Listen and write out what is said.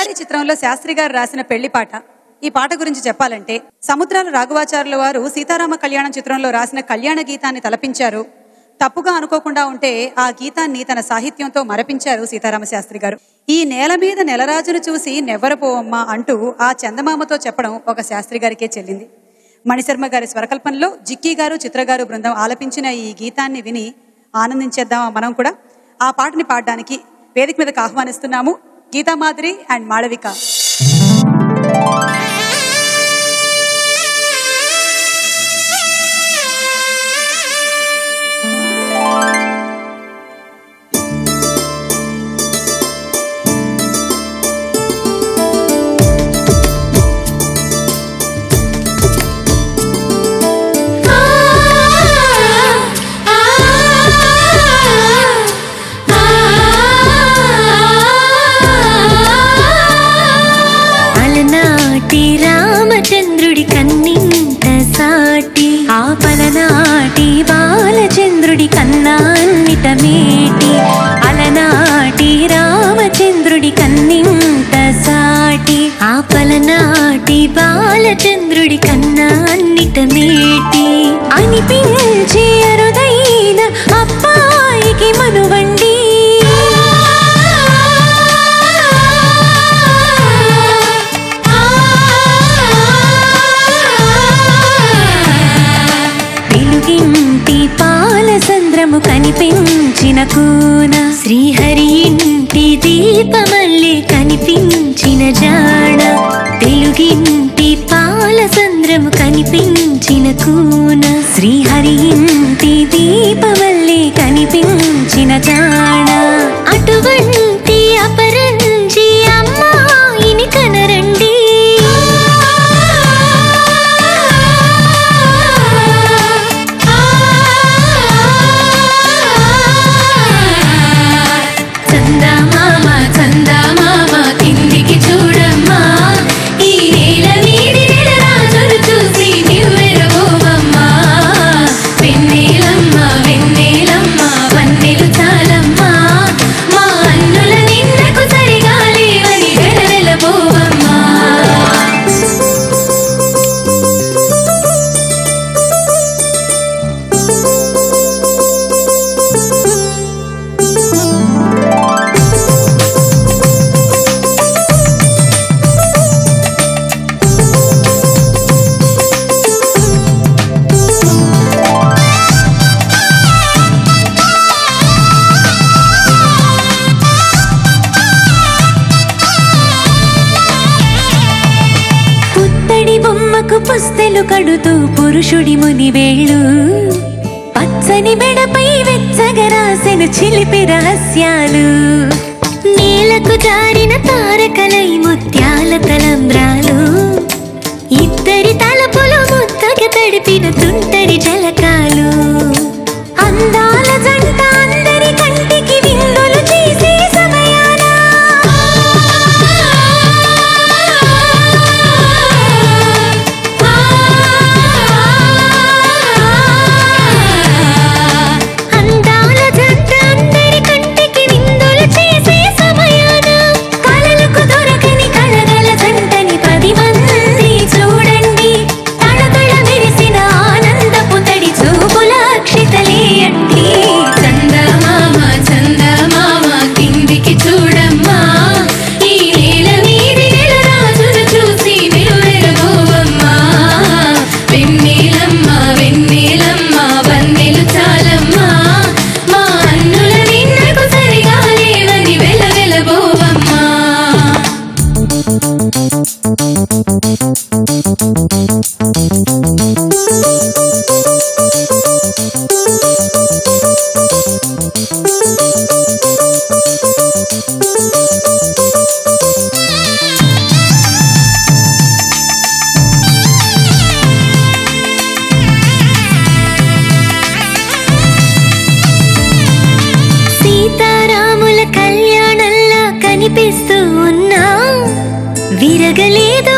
ఎడారి చిత్రంలో శాస్త్రి గారు రాసిన పెళ్లి పాట. ఈ పాట గురించి చెప్పాలంటే సముద్రాల రాఘవాచార్యుల వారు సీతారామ కళ్యాణం చిత్రంలో రాసిన కళ్యాణ గీతాన్ని తలపించారు. తప్పుగా అనుకోకుండా ఉంటే ఆ గీతాన్ని తన సాహిత్యంతో మరపించారు సీతారామ శాస్త్రి గారు. ఈ నేల మీద నెలరాజును చూసి నెవ్వరపోవమ్మా అంటూ ఆ చందమామతో చెప్పడం ఒక శాస్త్రి గారికే చెల్లింది. మణిశర్మ గారి స్వరకల్పనలో జిక్కీ గారు, చిత్ర గారు బృందం ఆలపించిన ఈ గీతాన్ని విని ఆనందించేద్దామా మనం కూడా. ఆ పాటని పాడడానికి వేదిక మీదకి ఆహ్వానిస్తున్నాము గీతామాధురి అండ్ మాళవిక. రామచంద్రుడి కన్నింత సాటి ఆపలనాటి బాలచంద్రుడి కన్నాన్నిట మేటి అలనాటి రామచంద్రుడి కన్నింత సాటి ఆపలనాటి బాలచంద్రుడి కన్నాన్నిట మేటి అనిపించే అరుదైన అబ్బాయికి మనువండి సంద్రము కనిపించిన కూన శ్రీహరి ఇంటి దీపమల్లి కనిపించిన జాడ తెలుగింటి పాల సంద్రము కనిపించిన కూన శ్రీహరి ఇంటి దీపమల్లి కనిపించిన జాడ అటువంటి అపరంజి అమ్మాయిని కనరండి. పుస్తెలు కడుతూ పురుషుడి ముని వేళ్ళు పచ్చని మెడపై వెచ్చగరాసెను చిలిపి రహస్యాలు నేలకు జారిన తారకలై ముత్యాల తలంబ్రాలు ఇద్దరి తలపులు ముద్దగా తడిపిన తుంటరి జలకాలు అందాల జంట అందరి కంటికి విందులు చేసే సమయాన విరగలేదు